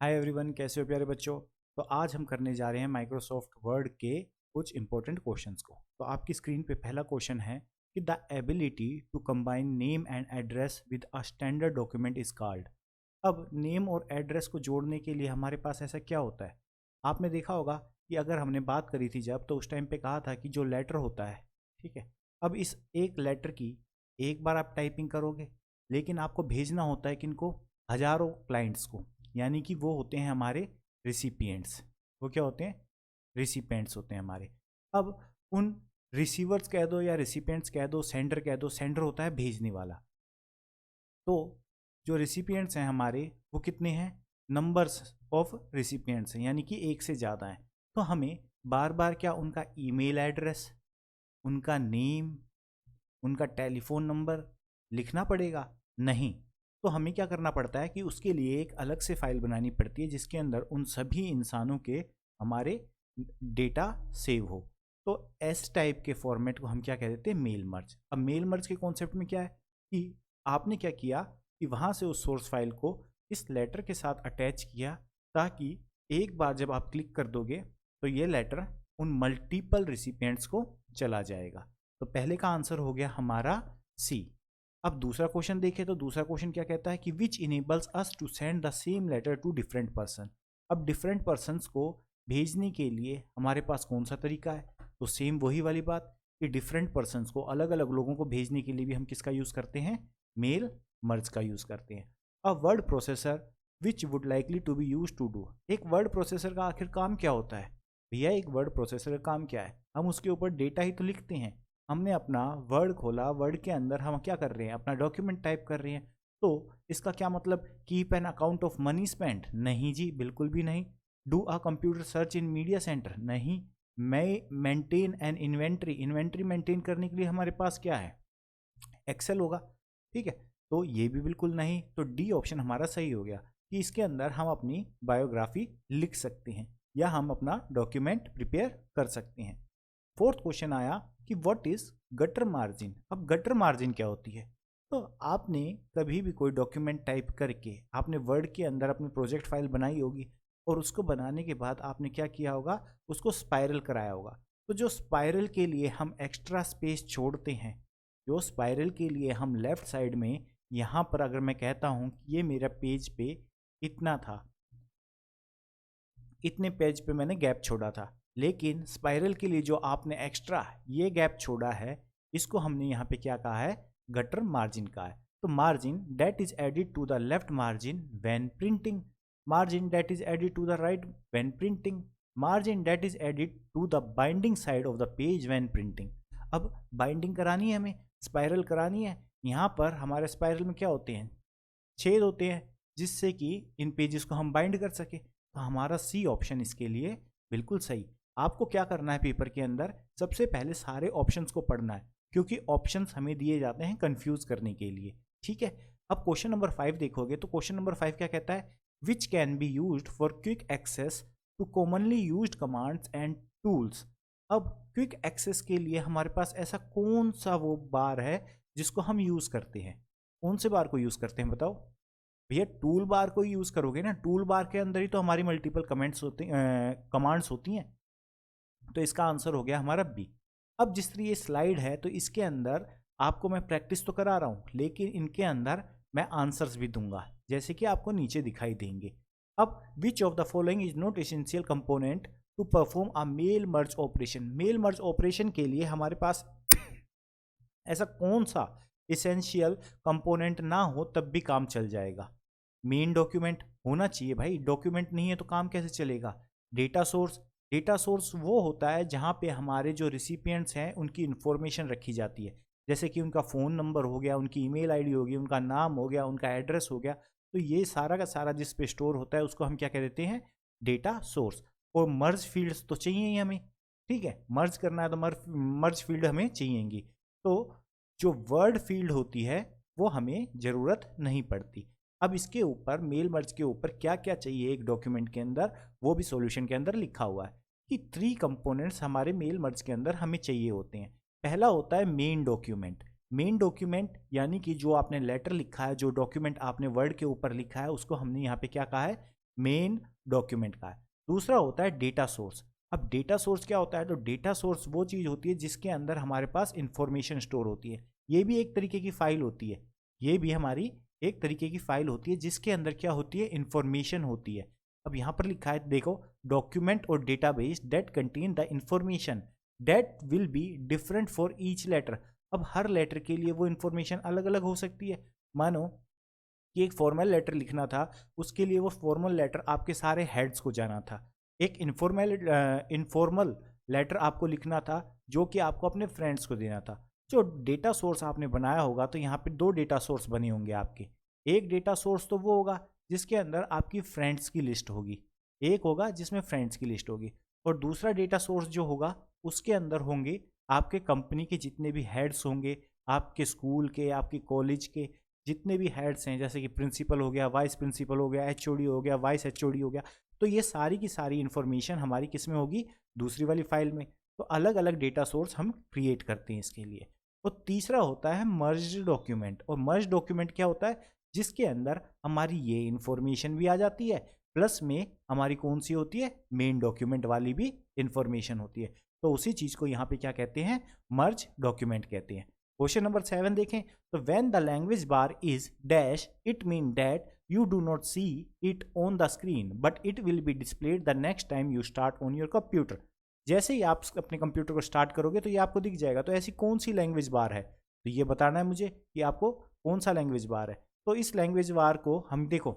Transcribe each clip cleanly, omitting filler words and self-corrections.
Hi everyone, कैसे हो प्यारे बच्चों। तो आज हम करने जा रहे हैं माइक्रोसॉफ्ट वर्ड के कुछ इंपॉर्टेंट क्वेश्चंस को। तो आपकी स्क्रीन पे पहला क्वेश्चन है कि the ability to combine name and address with a standard document is called. अब नेम और एड्रेस को जोड़ने के लिए हमारे पास ऐसा क्या होता है। आपने देखा होगा कि अगर हमने बात करी थी जब, तो उस टाइम पे कहा था कि जो लेटर होता है, ठीक है, अब इस एक लेटर की एक बार आप टाइपिंग करोगे, लेकिन आपको भेजना होता है किनको, हजारों क्लाइंट्स को, यानी कि वो होते हैं हमारे रिसिपिएंट्स। वो क्या होते हैं, रिसिपिएंट्स होते हैं हमारे। अब उन रिसीवर्स कह दो या रिसिपिएंट्स कह दो, सेंडर कह दो, सेंडर होता है भेजने वाला। तो जो रिसिपिएंट्स हैं हमारे, वो कितने हैं, नंबर्स ऑफ रिसिपिएंट्स हैं, यानी कि एक से ज़्यादा हैं। तो हमें बार बार क्या उनका ईमेल एड्रेस, उनका नेम, उनका टेलीफोन नंबर लिखना पड़ेगा? नहीं। तो हमें क्या करना पड़ता है कि उसके लिए एक अलग से फाइल बनानी पड़ती है जिसके अंदर उन सभी इंसानों के हमारे डेटा सेव हो। तो एस टाइप के फॉर्मेट को हम क्या कह देते हैं, मेल मर्ज। अब मेल मर्ज के कॉन्सेप्ट में क्या है कि आपने क्या किया कि वहाँ से उस सोर्स फाइल को इस लेटर के साथ अटैच किया, ताकि एक बार जब आप क्लिक कर दोगे तो ये लेटर उन मल्टीपल रिसिपिएंट्स को चला जाएगा। तो पहले का आंसर हो गया हमारा सी। अब दूसरा क्वेश्चन देखें तो दूसरा क्वेश्चन क्या कहता है कि which enables us to send the same letter to different person. अब डिफरेंट पर्सनस को भेजने के लिए हमारे पास कौन सा तरीका है, तो सेम वही वाली बात कि डिफरेंट पर्सनस को, अलग अलग लोगों को भेजने के लिए भी हम किसका यूज़ करते हैं, मेल मर्ज का यूज़ करते हैं। A word processor which would likely to be use to do. एक वर्ड प्रोसेसर का आखिर काम क्या होता है भैया, एक वर्ड प्रोसेसर का काम क्या है, हम उसके ऊपर डेटा ही तो लिखते हैं। हमने अपना वर्ड खोला, वर्ड के अंदर हम क्या कर रहे हैं, अपना डॉक्यूमेंट टाइप कर रहे हैं। तो इसका क्या मतलब, keep an account of money spend? नहीं जी, बिल्कुल भी नहीं। Do a computer search in media centre? नहीं। Maintain an inventory, inventory maintain करने के लिए हमारे पास क्या है, एक्सेल होगा, ठीक है। तो ये भी बिल्कुल नहीं। तो डी ऑप्शन हमारा सही हो गया कि इसके अंदर हम अपनी बायोग्राफी लिख सकते हैं या हम अपना डॉक्यूमेंट प्रिपेयर कर सकते हैं। फोर्थ क्वेश्चन आया कि व्हाट इज गटर मार्जिन। अब गटर मार्जिन क्या होती है। तो आपने कभी भी कोई डॉक्यूमेंट टाइप करके आपने वर्ड के अंदर अपनी प्रोजेक्ट फाइल बनाई होगी, और उसको बनाने के बाद आपने क्या किया होगा, उसको स्पाइरल कराया होगा। तो जो स्पाइरल के लिए हम एक्स्ट्रा स्पेस छोड़ते हैं, जो स्पाइरल के लिए हम लेफ्ट साइड में, यहाँ पर अगर मैं कहता हूँ कि ये मेरा पेज पे इतना था, इतने पेज पे मैंने गैप छोड़ा था, लेकिन स्पाइरल के लिए जो आपने एक्स्ट्रा ये गैप छोड़ा है, इसको हमने यहाँ पे क्या कहा है, गटर मार्जिन कहा है। तो margin that is added to the left margin when printing, margin that is added to the right when printing, margin that is added to the binding side of the page when printing. अब binding करानी है हमें, spiral करानी है। यहाँ पर हमारे spiral में क्या होते हैं, छेद होते हैं, जिससे कि इन पेजेस को हम बाइंड कर सके। तो हमारा सी ऑप्शन इसके लिए बिल्कुल सही। आपको क्या करना है, पेपर के अंदर सबसे पहले सारे ऑप्शंस को पढ़ना है, क्योंकि ऑप्शंस हमें दिए जाते हैं कंफ्यूज करने के लिए, ठीक है। अब क्वेश्चन नंबर 5 देखोगे तो क्वेश्चन नंबर 5 क्या कहता है, which can be used for quick access to commonly used commands and tools. अब क्विक एक्सेस के लिए हमारे पास ऐसा कौन सा वो बार है जिसको हम यूज करते हैं, कौन से बार को यूज करते हैं बताओ भैया। टूल बार को यूज करोगे ना, टूल बार के अंदर ही तो हमारी मल्टीपल कमेंट्स होती कमांड्स होती हैं। तो इसका आंसर हो गया हमारा बी। अब जिस तरह ये स्लाइड है, तो इसके अंदर आपको मैं प्रैक्टिस तो करा रहा हूं, लेकिन इनके अंदर मैं आंसर्स भी दूंगा, जैसे कि आपको नीचे दिखाई देंगे। अब which of the following is not essential component to perform a mail merge operation. Mail merge operation के लिए हमारे पास ऐसा कौन सा इसेंशियल कंपोनेंट ना हो तब भी काम चल जाएगा। मेन डॉक्यूमेंट होना चाहिए भाई, डॉक्यूमेंट नहीं है तो काम कैसे चलेगा। डेटा सोर्स, डेटा सोर्स वो होता है जहाँ पे हमारे जो रिसिपिएंट्स हैं उनकी इंफॉर्मेशन रखी जाती है, जैसे कि उनका फ़ोन नंबर हो गया, उनकी ईमेल आईडी होगी, उनका नाम हो गया, उनका एड्रेस हो गया। तो ये सारा का सारा जिस पे स्टोर होता है उसको हम क्या कह देते हैं, डेटा सोर्स। और मर्ज फील्ड्स तो चाहिए ही हमें, ठीक है, मर्ज करना है तो मर्ज फील्ड हमें चाहिएंगी। तो जो वर्ड फील्ड होती है वो हमें ज़रूरत नहीं पड़ती। अब इसके ऊपर, मेल मर्ज के ऊपर क्या क्या चाहिए एक डॉक्यूमेंट के अंदर, वो भी सॉल्यूशन के अंदर लिखा हुआ है कि 3 कंपोनेंट्स हमारे मेल मर्ज के अंदर हमें चाहिए होते हैं। पहला होता है मेन डॉक्यूमेंट। मेन डॉक्यूमेंट यानी कि जो आपने लेटर लिखा है, जो डॉक्यूमेंट आपने वर्ड के ऊपर लिखा है, उसको हमने यहाँ पे क्या कहा है, मेन डॉक्यूमेंट का है। दूसरा होता है डेटा सोर्स। अब डेटा सोर्स क्या होता है? तो डेटा सोर्स वो चीज़ होती है जिसके अंदर हमारे पास इंफॉर्मेशन स्टोर होती है। ये भी एक तरीके की फाइल होती है, ये भी हमारी एक तरीके की फाइल होती है जिसके अंदर क्या होती है? इंफॉर्मेशन होती है। अब यहाँ पर लिखा है देखो, डॉक्यूमेंट और database that contain the information that will be different for each letter. अब हर लेटर के लिए वो इंफॉर्मेशन अलग अलग हो सकती है। मानो कि एक फॉर्मल लेटर लिखना था, उसके लिए वो फॉर्मल लेटर आपके सारे हेड्स को जाना था। एक इनफॉर्मल लेटर आपको लिखना था जो कि आपको अपने फ्रेंड्स को देना था। जो डेटा सोर्स आपने बनाया होगा, तो यहाँ पे दो डेटा सोर्स बने होंगे आपके। एक डेटा सोर्स तो वो होगा जिसके अंदर आपकी फ्रेंड्स की लिस्ट होगी, एक होगा जिसमें फ्रेंड्स की लिस्ट होगी, और दूसरा डेटा सोर्स जो होगा उसके अंदर होंगे आपके कंपनी के जितने भी हेड्स होंगे, आपके स्कूल के, आपके कॉलेज के जितने भी हेड्स हैं, जैसे कि प्रिंसिपल हो गया, वाइस प्रिंसिपल हो गया, एचओडी हो गया, वाइस एचओडी हो गया। तो ये सारी की सारी इन्फॉर्मेशन हमारी किस में होगी? दूसरी वाली फाइल में। तो अलग अलग डेटा सोर्स हम क्रिएट करते हैं इसके लिए। और तीसरा होता है मर्ज डॉक्यूमेंट। और मर्ज डॉक्यूमेंट क्या होता है? जिसके अंदर हमारी ये इन्फॉर्मेशन भी आ जाती है, प्लस में हमारी कौन सी होती है? मेन डॉक्यूमेंट वाली भी इंफॉर्मेशन होती है। तो उसी चीज़ को यहाँ पे क्या कहते हैं? मर्ज डॉक्यूमेंट कहते हैं। क्वेश्चन नंबर 7 देखें तो when the language bar is dash it mean that you do not see it on the screen but it will be displayed the next time you start on your computer. जैसे ही आप अपने computer को start करोगे तो ये आपको दिख जाएगा। तो ऐसी कौन सी लैंग्वेज बार है? तो ये बताना है मुझे कि आपको कौन सा लैंग्वेज बार है। तो इस लैंग्वेज बार को हम देखो,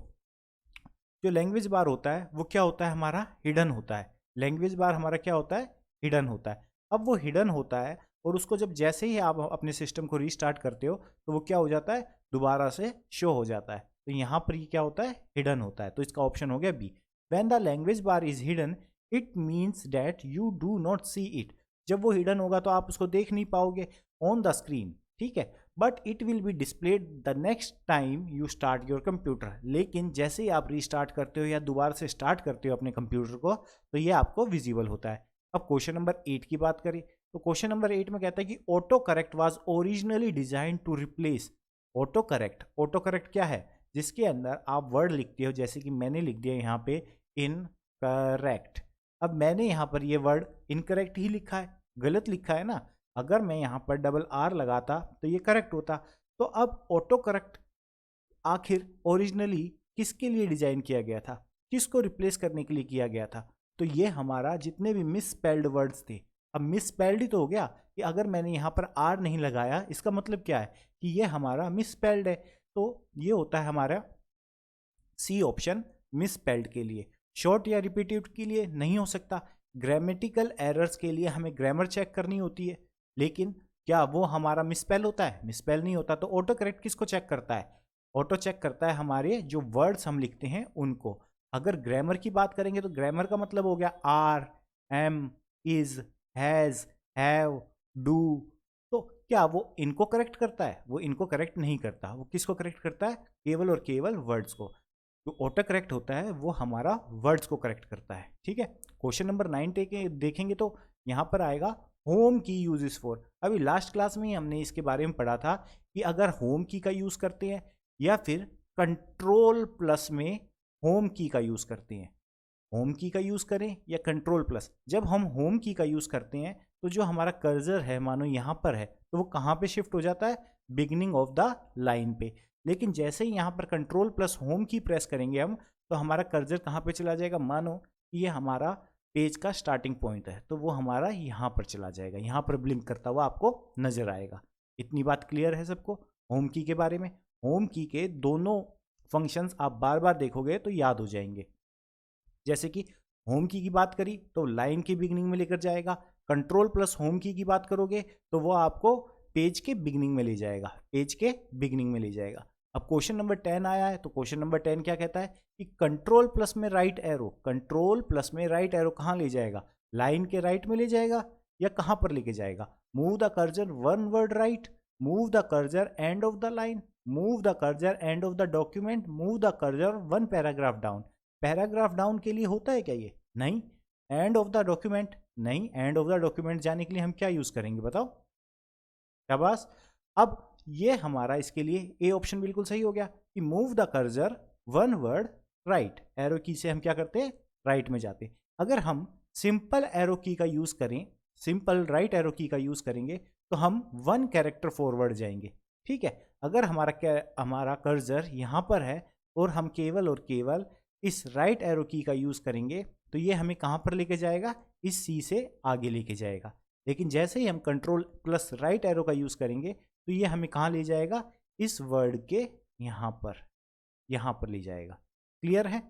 जो लैंग्वेज बार होता है वो क्या होता है? हमारा हिडन होता है। लैंग्वेज बार हमारा क्या होता है? हिडन होता है। अब वो हिडन होता है और उसको जब जैसे ही आप अपने सिस्टम को रीस्टार्ट करते हो तो वो क्या हो जाता है? दोबारा से शो हो जाता है। तो यहाँ पर ये क्या होता है? हिडन होता है। तो इसका ऑप्शन हो गया B. When the language bar is hidden it means that you do not see it. जब वो हिडन होगा तो आप उसको देख नहीं पाओगे ऑन द स्क्रीन, ठीक है, but it will be displayed the next time you start your computer. लेकिन जैसे ही आप रीस्टार्ट करते हो या दोबारा से स्टार्ट करते हो अपने कंप्यूटर को, तो ये आपको विजिबल होता है। अब क्वेश्चन नंबर 8 की बात करें तो क्वेश्चन नंबर 8 में कहता है कि auto correct was originally design to replace. Auto correct, auto correct क्या है? जिसके अंदर आप वर्ड लिखते हो, जैसे कि मैंने लिख दिया यहाँ पे इनकरेक्ट। अब मैंने यहाँ पर ये वर्ड इनकरेक्ट ही लिखा है, गलत लिखा है ना। अगर मैं यहाँ पर डबल आर लगाता तो ये करेक्ट होता। तो अब ऑटो करेक्ट आखिर ओरिजिनली किसके लिए डिजाइन किया गया था? किसको रिप्लेस करने के लिए किया गया था? तो ये हमारा जितने भी मिस स्पेल्ड वर्ड्स थे। अब मिस स्पेल्ड ही तो हो गया कि अगर मैंने यहाँ पर आर नहीं लगाया, इसका मतलब क्या है? कि ये हमारा मिस स्पेल्ड है। तो ये होता है हमारा सी ऑप्शन मिस स्पेल्ड के लिए। शॉर्ट या रिपीटेड के लिए नहीं हो सकता। ग्रामेटिकल एरर्स के लिए हमें ग्रामर चेक करनी होती है, लेकिन क्या वो हमारा मिसस्पेल होता है? मिसस्पेल नहीं होता। तो ऑटो करेक्ट किसको चेक करता है? ऑटो चेक करता है हमारे जो वर्ड्स हम लिखते हैं उनको। अगर ग्रामर की बात करेंगे तो ग्रामर का मतलब हो गया are, am, is, has, have, do. तो क्या वो इनको करेक्ट करता है? वो इनको करेक्ट नहीं करता। वो किसको करेक्ट करता है? केवल और केवल वर्ड्स को। जो ऑटो करेक्ट होता है वो हमारा वर्ड्स को करेक्ट करता है, ठीक है। क्वेश्चन नंबर 9 देखेंगे तो यहाँ पर आएगा होम की यूजेस फॉर। अभी लास्ट क्लास में ही हमने इसके बारे में पढ़ा था कि अगर होम की का यूज़ करते हैं या फिर कंट्रोल प्लस में होम की का यूज़ करते हैं। होम की का यूज़ करें या कंट्रोल प्लस। जब हम होम की का यूज़ करते हैं तो जो हमारा कर्सर है मानो यहाँ पर है, तो वो कहाँ पे शिफ्ट हो जाता है? बिगिनिंग ऑफ द लाइन पे। लेकिन जैसे ही यहाँ पर कंट्रोल प्लस होम की प्रेस करेंगे हम, तो हमारा कर्सर कहाँ पे चला जाएगा? मानो ये हमारा पेज का स्टार्टिंग पॉइंट है, तो वो हमारा यहाँ पर चला जाएगा, यहाँ पर ब्लिंक करता हुआ आपको नजर आएगा। इतनी बात क्लियर है सबको होम की के बारे में? होम की के दोनों फंक्शंस आप बार बार देखोगे तो याद हो जाएंगे। जैसे कि होम की बात करी तो लाइन के बिगिनिंग में लेकर जाएगा, कंट्रोल प्लस होम की बात करोगे तो वो आपको पेज के बिगिनिंग में ले जाएगा, पेज के बिगिनिंग में ले जाएगा। अब क्वेश्चन नंबर 10 आया है, तो क्वेश्चन नंबर 10 क्या कहता है कि कंट्रोल प्लस में राइट एरो, कंट्रोल प्लस में राइट एरो कहाँ ले जाएगा? लाइन के राइट में ले जाएगा या कहाँ पर लेके जाएगा? Move the cursor one word right, move the cursor and of the line, move the cursor and of the document, move the cursor one paragraph down. Paragraph down के लिए होता है क्या ये? नहीं। And of the document? नहीं। And of the document जाने के लिए हम क्या यूज करेंगे बताओ? शाबाश। अब ये हमारा इसके लिए ए ऑप्शन बिल्कुल सही हो गया कि move the cursor one word right, arrow की से हम क्या करते हैं, राइट में जाते। अगर हम सिंपल एरो की का यूज करें, सिंपल राइट एरो की का यूज करेंगे तो हम 1 कैरेक्टर फॉरवर्ड जाएंगे। ठीक है, अगर हमारा कर्सर यहाँ पर है और हम केवल और केवल इस राइट एरो की का यूज करेंगे तो ये हमें कहाँ पर लेके जाएगा, इस सी से आगे लेके जाएगा। लेकिन जैसे ही हम कंट्रोल प्लस राइट एरो का यूज करेंगे तो ये हमें कहाँ ले जाएगा, इस वर्ड के यहाँ पर ले जाएगा। क्लियर है।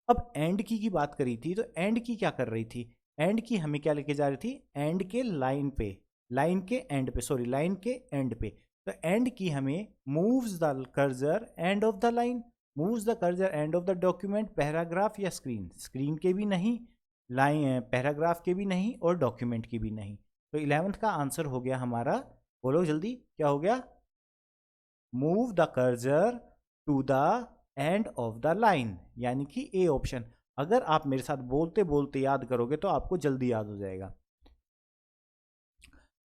अब एंड की बात करी थी तो एंड की क्या कर रही थी, एंड की हमें क्या लेके जा रही थी, एंड के लाइन पे, लाइन के एंड पे, सॉरी लाइन के एंड पे। तो एंड की हमें moves the cursor and of the line, moves the cursor and of the document, paragraph या स्क्रीन, स्क्रीन के भी नहीं, लाइन पैराग्राफ के भी नहीं और डॉक्यूमेंट के भी नहीं। तो 11th का आंसर हो गया हमारा, बोलो जल्दी क्या हो गया, move the cursor to the end of the line, यानी कि ए ऑप्शन। अगर आप मेरे साथ बोलते बोलते याद करोगे तो आपको जल्दी याद हो जाएगा।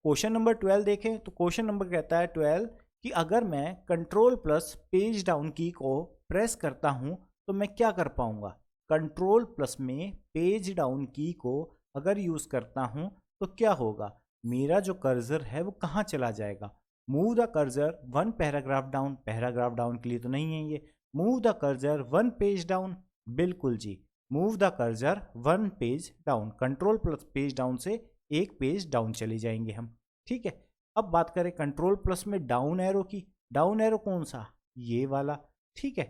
क्वेश्चन नंबर 12 देखें तो क्वेश्चन नंबर कहता है 12 कि अगर मैं कंट्रोल प्लस पेज डाउन की को प्रेस करता हूं तो मैं क्या कर पाऊंगा। कंट्रोल प्लस में पेज डाउन की को अगर यूज करता हूं तो क्या होगा, मेरा जो कर्सर है वो कहाँ चला जाएगा। Move the cursor 1 paragraph down, paragraph down के लिए तो नहीं है ये। Move the cursor 1 page down, बिल्कुल जी, move the cursor 1 page down, control plus page down से एक पेज डाउन चले जाएंगे हम। ठीक है, अब बात करें कंट्रोल प्लस में डाउन एरो की, डाउन एरो कौन सा, ये वाला। ठीक है,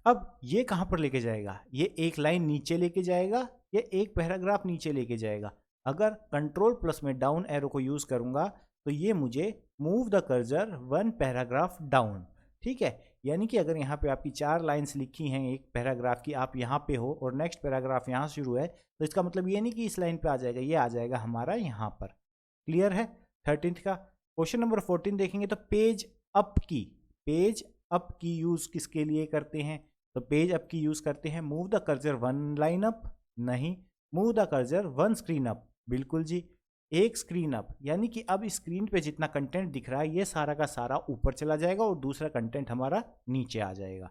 अब ये कहां पर लेके जाएगा, ये एक लाइन नीचे लेके जाएगा या एक पैराग्राफ नीचे लेके जाएगा। अगर कंट्रोल प्लस में डाउन एरो को यूज करूंगा तो ये मुझे move the cursor 1 paragraph down. ठीक है, यानी कि अगर यहाँ पे आपकी 4 लाइंस लिखी हैं एक पैराग्राफ की, आप यहाँ पे हो और नेक्स्ट पैराग्राफ यहाँ शुरू है, तो इसका मतलब ये नहीं कि इस लाइन पे आ जाएगा, ये आ जाएगा हमारा यहाँ पर। क्लियर है। 13th का क्वेश्चन नंबर 14 देखेंगे तो पेज अप की, पेज अप की यूज किसके लिए करते हैं, तो पेज अप की यूज करते हैं move the cursor 1 line up, नहीं, move the cursor 1 screen up, बिल्कुल जी, एक स्क्रीन अप, यानी कि अब स्क्रीन पे जितना कंटेंट दिख रहा है ये सारा का सारा ऊपर चला जाएगा और दूसरा कंटेंट हमारा नीचे आ जाएगा।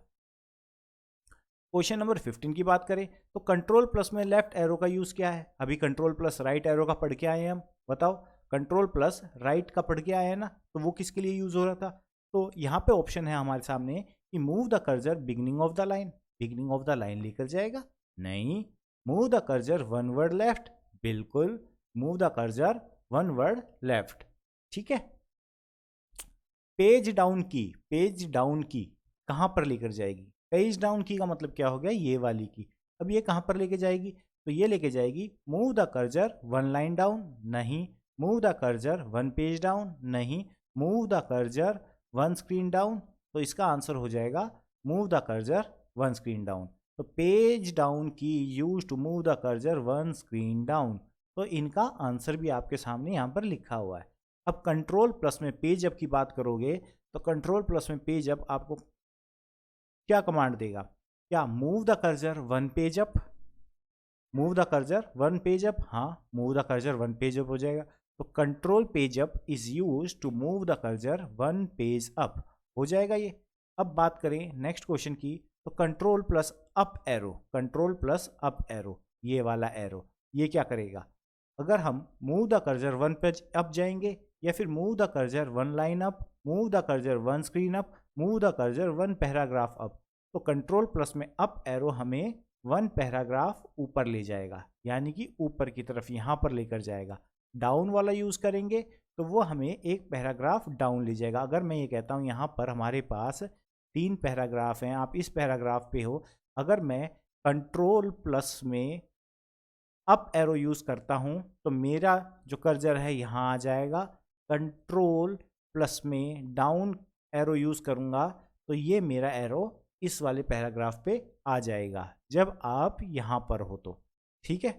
क्वेश्चन नंबर 15 की बात करें तो कंट्रोल प्लस में लेफ्ट एरो का यूज क्या है, अभी कंट्रोल प्लस राइट एरो का पढ़ के आए हैं हम, बताओ कंट्रोल प्लस राइट का पढ़ के आए हैं ना, तो वो किसके लिए यूज हो रहा था। तो यहाँ पे ऑप्शन है हमारे सामने कि move the cursor beginning of the line, beginning of the line लेकर जाएगा, नहीं, move the cursor 1 word left, बिल्कुल, move the cursor 1 word left. ठीक है, पेज डाउन की, पेज डाउन की कहां पर लेकर जाएगी, पेज डाउन की का मतलब क्या हो गया, ये वाली की। अब ये कहां पर लेके जाएगी, तो ये लेके जाएगी move the cursor 1 line down, नहीं, move the cursor 1 page down, नहीं, move the cursor 1 screen down. तो इसका आंसर हो जाएगा move the cursor 1 screen down. तो पेज डाउन की use to move the cursor 1 screen down, तो इनका आंसर भी आपके सामने यहाँ पर लिखा हुआ है। अब कंट्रोल प्लस में पेज अप की बात करोगे तो कंट्रोल प्लस में पेज अप आपको क्या कमांड देगा, क्या move the cursor 1 page up, move the cursor 1 page up, हाँ, move the cursor 1 page up हो जाएगा। तो control page up is use to move the cursor 1 page up हो जाएगा ये। अब बात करें नेक्स्ट क्वेश्चन की तो control plus up arrow, control plus up arrow, ये वाला एरो, ये क्या करेगा, अगर हम move the cursor 1 page up जाएंगे या फिर move the cursor 1 line up, move the cursor 1 screen up, move the cursor 1 paragraph up, तो कंट्रोल प्लस में अप एरो हमें 1 पैराग्राफ ऊपर ले जाएगा, यानी कि ऊपर की तरफ यहाँ पर लेकर जाएगा। डाउन वाला यूज करेंगे तो वो हमें एक पैराग्राफ डाउन ले जाएगा। अगर मैं ये कहता हूँ यहाँ पर हमारे पास 3 पैराग्राफ हैं, आप इस पैराग्राफ पे हो, अगर मैं कंट्रोल प्लस में अप एरो यूज करता हूं तो मेरा जो कर्सर है यहाँ आ जाएगा। कंट्रोल प्लस में डाउन एरो यूज करूंगा तो ये मेरा एरो इस वाले पैराग्राफ पे आ जाएगा जब आप यहां पर हो तो। ठीक है,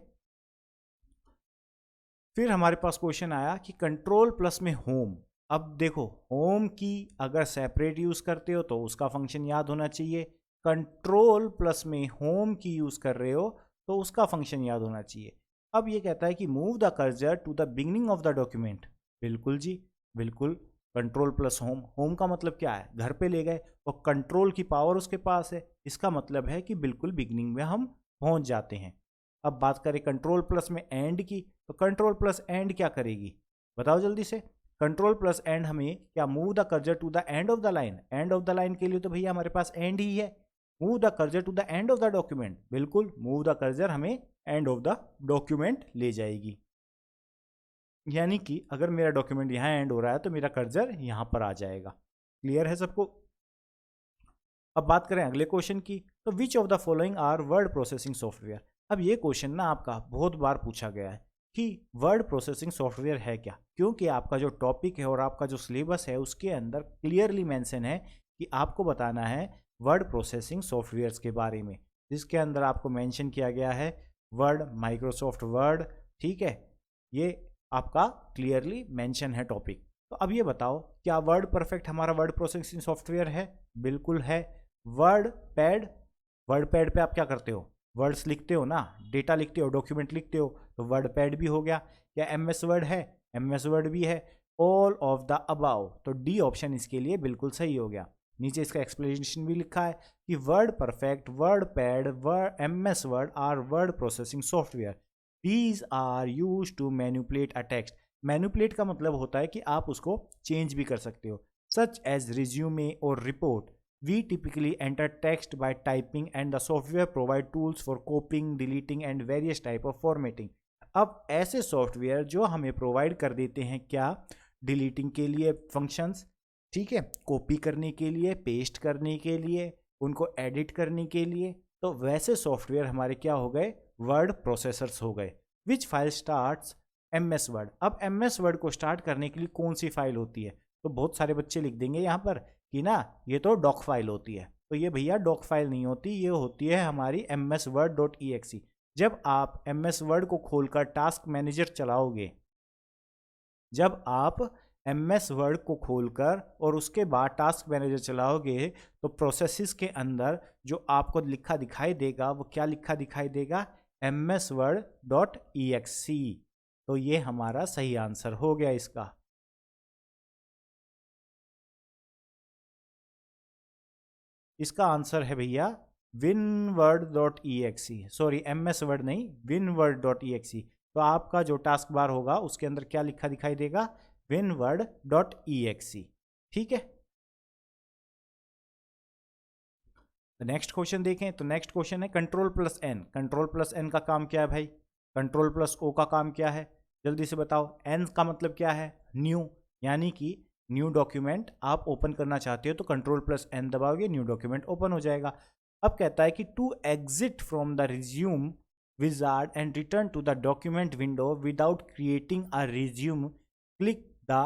फिर हमारे पास क्वेश्चन आया कि कंट्रोल प्लस में होम। अब देखो होम की अगर सेपरेट यूज करते हो तो उसका फंक्शन याद होना चाहिए, कंट्रोल प्लस में होम की यूज कर रहे हो तो उसका फंक्शन याद होना चाहिए। अब ये कहता है कि move the cursor to the beginning of the document, बिल्कुल जी, बिल्कुल, कंट्रोल प्लस होम, होम का मतलब क्या है, घर पे ले गए और कंट्रोल की पावर उसके पास है, इसका मतलब है कि बिल्कुल बिगिनिंग में हम पहुंच जाते हैं। अब बात करें कंट्रोल प्लस में एंड की, तो कंट्रोल प्लस एंड क्या करेगी, बताओ जल्दी से। कंट्रोल प्लस एंड हमें क्या, move the cursor to the end of the line, end of the line के लिए तो भैया हमारे पास एंड ही है। Move the cursor to the end of the document, बिल्कुल मूव द कर्जर हमें एंड ऑफ द डॉक्यूमेंट ले जाएगी। यानी कि अगर मेरा डॉक्यूमेंट यहाँ एंड हो रहा है तो मेरा कर्जर यहाँ पर आ जाएगा। क्लियर है सबको। अब बात करें अगले क्वेश्चन की, तो which of the following are word processing software. अब ये क्वेश्चन ना आपका बहुत बार पूछा गया है कि वर्ड प्रोसेसिंग सॉफ्टवेयर है क्या, क्योंकि आपका जो टॉपिक है और आपका जो सिलेबस है उसके अंदर क्लियरली मेंशन है कि आपको बताना है वर्ड प्रोसेसिंग सॉफ्टवेयर्स के बारे में, जिसके अंदर आपको मेंशन किया गया है वर्ड, माइक्रोसॉफ्ट वर्ड। ठीक है, ये आपका क्लियरली मेंशन है टॉपिक। तो अब ये बताओ, क्या वर्ड परफेक्ट हमारा वर्ड प्रोसेसिंग सॉफ्टवेयर है? बिल्कुल है। वर्ड पैड, वर्ड पैड पे आप क्या करते हो, वर्ड्स लिखते हो ना, डेटा लिखते हो, डॉक्यूमेंट लिखते हो, तो वर्ड पैड भी हो गया। क्या एम एस वर्ड है? एम एस वर्ड भी है। ऑल ऑफ द अबाव, तो डी ऑप्शन इसके लिए बिल्कुल सही हो गया। नीचे इसका एक्सप्लेनेशन भी लिखा है कि WordPerfect, WordPad, Word, M S Word are word processing software. These are used to manipulate a text. Manipulate का मतलब होता है कि आप उसको चेंज भी कर सकते हो, such as resume or report. We typically enter text by typing and the software provide tools for copying, deleting and various type of formatting. अब ऐसे सॉफ्टवेयर जो हमें प्रोवाइड कर देते हैं क्या, डिलीटिंग के लिए फंक्शंस, ठीक है, कॉपी करने के लिए, पेस्ट करने के लिए, उनको एडिट करने के लिए, तो वैसे सॉफ्टवेयर हमारे क्या हो गए, वर्ड प्रोसेसर्स हो गए। Which file starts M S word. अब एम एस वर्ड को स्टार्ट करने के लिए कौन सी फाइल होती है, तो बहुत सारे बच्चे लिख देंगे यहाँ पर कि ना ये तो डॉक फाइल होती है, तो ये भैया डॉक फाइल नहीं होती, ये होती है हमारी M S word dot E X E. जब आप एम एस वर्ड को खोलकर टास्क मैनेजर चलाओगे, जब आप एम एस वर्ड को खोलकर और उसके बाद टास्क मैनेजर चलाओगे, तो प्रोसेसेस के अंदर जो आपको लिखा दिखाई देगा वो क्या लिखा दिखाई देगा, M S word dot E X C. तो ये हमारा सही आंसर हो गया इसका। इसका आंसर है भैया विनवर्ड डॉट ई एक्स सी, सॉरी एम एस वर्ड नहीं, windward dot E X C. तो आपका जो टास्क बार होगा उसके अंदर क्या लिखा दिखाई देगा, WinWord dot E X C. ठीक है, नेक्स्ट क्वेश्चन देखें, तो नेक्स्ट क्वेश्चन है control plus N. Control plus N का काम क्या है भाई, कंट्रोल प्लस ओ का काम क्या है, जल्दी से बताओ। एन का मतलब क्या है, न्यू, यानी कि न्यू डॉक्यूमेंट आप ओपन करना चाहते हो तो कंट्रोल प्लस एन दबाओगे, न्यू डॉक्यूमेंट ओपन हो जाएगा। अब कहता है कि to exit from the resume wizard and return to the document window without creating a resume, click the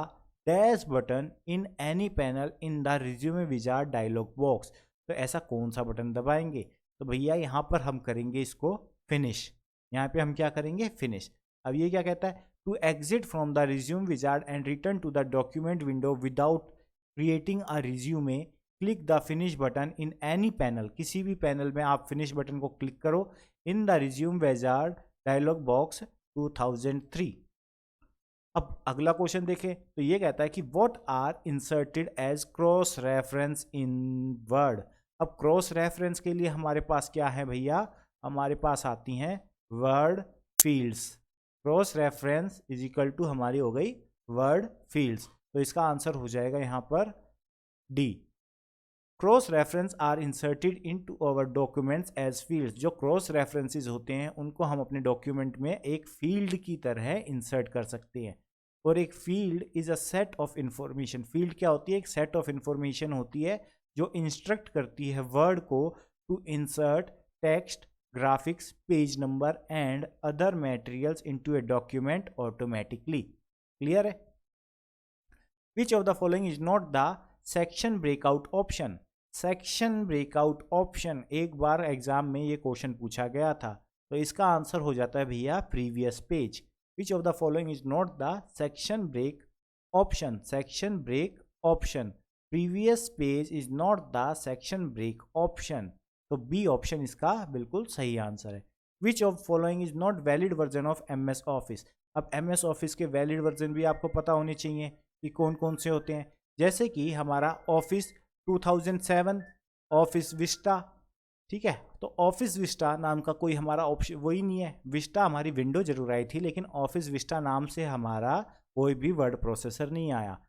dash button in any panel in the resume wizard dialog box. तो ऐसा कौन सा बटन दबाएंगे, तो भैया यहाँ पर हम करेंगे इसको फिनिश, यहाँ पे हम क्या करेंगे, फिनिश। अब ये क्या कहता है, to exit from the resume wizard and return to the document window without creating a resume, click the finish button in any panel. किसी भी पैनल में आप फिनिश बटन को क्लिक करो in the resume wizard dialog box 2003। अब अगला question देखें, तो ये कहता है कि what are inserted as cross reference in Word. अब क्रॉस रेफरेंस के लिए हमारे पास क्या है भैया, हमारे पास आती हैं Word fields. Cross reference is equal to हमारी हो गई वर्ड फील्ड्स, तो इसका आंसर हो जाएगा यहाँ पर D. Cross reference are inserted into our documents as fields. जो क्रॉस रेफरेंसेस होते हैं उनको हम अपने डॉक्यूमेंट में एक फील्ड की तरह इंसर्ट कर सकते हैं। और एक field is a set of information. Field क्या होती है, एक सेट ऑफ इंफॉर्मेशन होती है जो इंस्ट्रक्ट करती है वर्ड को to insert text, graphics, page number and other materials into a document automatically. Clear है। Which of the following is not the section breakout option. Section breakout option एक बार exam में ये क्वेश्चन पूछा गया था, तो इसका आंसर हो जाता है भैया previous page. Which of the following is not the section break option. Section break option, previous page is not the section break option, तो बी ऑप्शन इसका बिल्कुल सही आंसर है। Which of following is not valid version of M S Office. अब M S Office के valid version भी आपको पता होने चाहिए कि कौन कौन से होते हैं। जैसे कि हमारा ऑफिस 2007, ऑफिस विस्टा, ठीक है। तो ऑफिस विस्टा नाम का कोई हमारा ऑप्शन वही नहीं है। विस्टा हमारी विंडो जरूर आई थी, लेकिन ऑफिस विस्टा नाम से हमारा कोई भी वर्ड प्रोसेसर नहीं आया।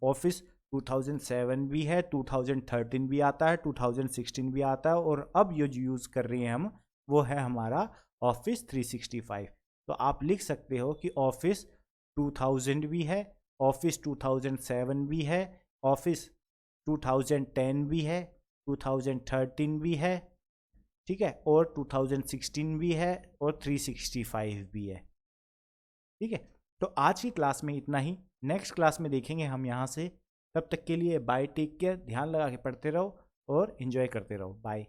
ऑफिस 2007 भी है, 2013 भी आता है, 2016 भी आता है, और अब ये जो यूज़ कर रहे हैं हम वो है हमारा ऑफिस 365। तो आप लिख सकते हो कि ऑफिस 2000 भी है, ऑफिस 2007 भी है, ऑफिस 2010 भी है, 2013 भी है, ठीक है, और 2016 भी है, और 365 भी है, ठीक है। तो आज की क्लास में इतना ही, नेक्स्ट क्लास में देखेंगे हम यहाँ से। तब तक के लिए बाय, टेक केयर, ध्यान लगा के पढ़ते रहो और इन्जॉय करते रहो। बाय।